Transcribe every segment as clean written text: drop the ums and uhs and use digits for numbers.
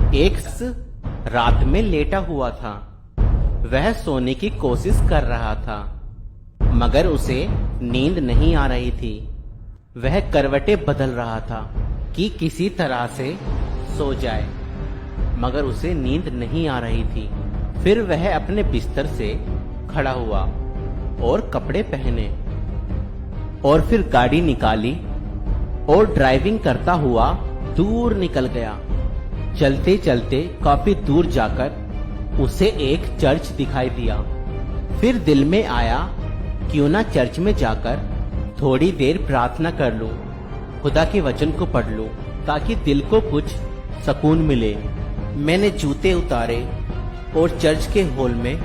एक रात में लेटा हुआ था। वह सोने की कोशिश कर रहा था, मगर उसे नींद नहीं आ रही थी। वह करवटें बदल रहा था कि किसी तरह से सो जाए, मगर उसे नींद नहीं आ रही थी। फिर वह अपने बिस्तर से खड़ा हुआ और कपड़े पहने और फिर गाड़ी निकाली और ड्राइविंग करता हुआ दूर निकल गया। चलते चलते काफी दूर जाकर उसे एक चर्च दिखाई दिया। फिर दिल में आया, क्यों ना चर्च में जाकर थोड़ी देर प्रार्थना कर लूं, खुदा के वचन को पढ़ लूं, ताकि दिल को कुछ सुकून मिले। मैंने जूते उतारे और चर्च के हॉल में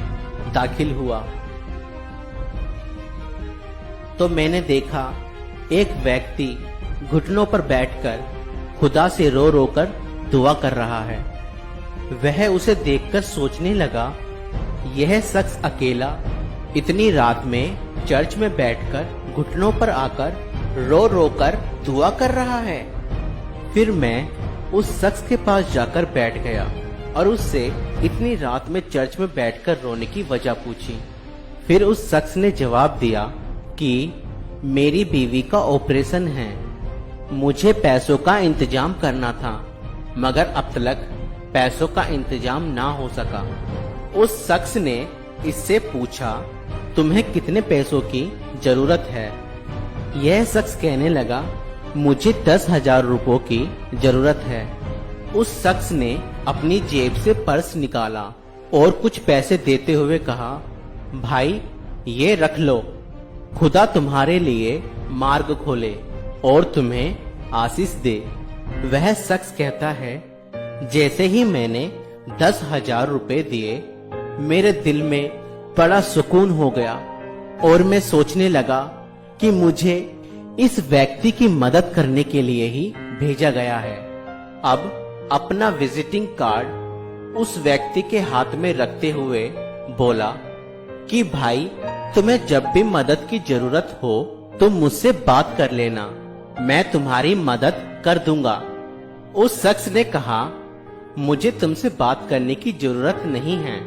दाखिल हुआ तो मैंने देखा एक व्यक्ति घुटनों पर बैठकर खुदा से रो रो कर दुआ कर रहा है। वह उसे देखकर सोचने लगा, यह शख्स अकेला इतनी रात में चर्च में बैठकर घुटनों पर आकर रो रो कर दुआ कर रहा है। फिर मैं उस शख्स के पास जाकर बैठ गया और उससे इतनी रात में चर्च में बैठकर रोने की वजह पूछी। फिर उस शख्स ने जवाब दिया कि मेरी बीवी का ऑपरेशन है, मुझे पैसों का इंतजाम करना था, मगर अब तक पैसों का इंतजाम ना हो सका। उस शख्स ने इससे पूछा, तुम्हें कितने पैसों की जरूरत है? यह शख्स कहने लगा, मुझे 10,000 रुपयों की जरूरत है। उस शख्स ने अपनी जेब से पर्स निकाला और कुछ पैसे देते हुए कहा, भाई ये रख लो, खुदा तुम्हारे लिए मार्ग खोले और तुम्हें आशीष दे। वह शख्स कहता है, जैसे ही मैंने 10,000 रुपए दिए, मेरे दिल में बड़ा सुकून हो गया और मैं सोचने लगा कि मुझे इस व्यक्ति की मदद करने के लिए ही भेजा गया है। अब अपना विजिटिंग कार्ड उस व्यक्ति के हाथ में रखते हुए बोला कि भाई तुम्हें जब भी मदद की जरूरत हो तो मुझसे बात कर लेना, मैं तुम्हारी मदद कर दूंगा। उस शख्स ने कहा, मुझे तुमसे बात करने की जरूरत नहीं है,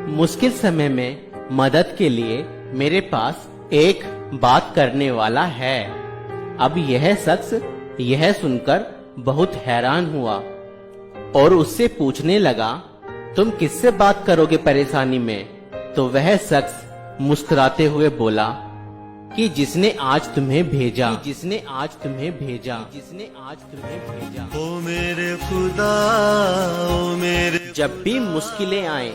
मुश्किल समय में मदद के लिए मेरे पास एक बात करने वाला है। अब यह शख्स यह सुनकर बहुत हैरान हुआ और उससे पूछने लगा, तुम किससे बात करोगे परेशानी में? तो वह शख्स मुस्कुराते हुए बोला कि जिसने आज तुम्हें भेजा, जिसने आज तुम्हें भेजा, जिसने आज तुम्हें भेजा। ओ मेरे खुदा, ओ मेरे जब भी मुश्किलें आए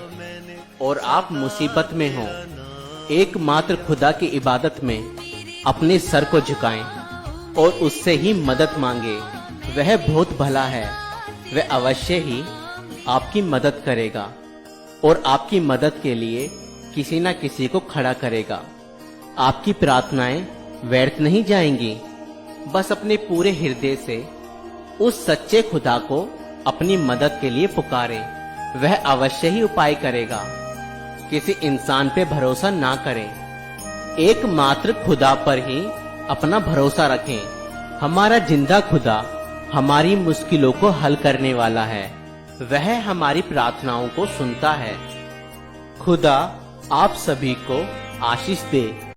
और आप मुसीबत में हो, एकमात्र खुदा की इबादत में अपने सर को झुकाएं और उससे ही मदद मांगे। वह बहुत भला है, वह अवश्य ही आपकी मदद करेगा और आपकी मदद के लिए किसी न किसी को खड़ा करेगा। आपकी प्रार्थनाएं व्यर्थ नहीं जाएंगी। बस अपने पूरे हृदय से उस सच्चे खुदा को अपनी मदद के लिए पुकारें, वह अवश्य ही उपाय करेगा। किसी इंसान पे भरोसा ना करें, एकमात्र खुदा पर ही अपना भरोसा रखें। हमारा जिंदा खुदा हमारी मुश्किलों को हल करने वाला है, वह हमारी प्रार्थनाओं को सुनता है। खुदा आप सभी को आशीष दे।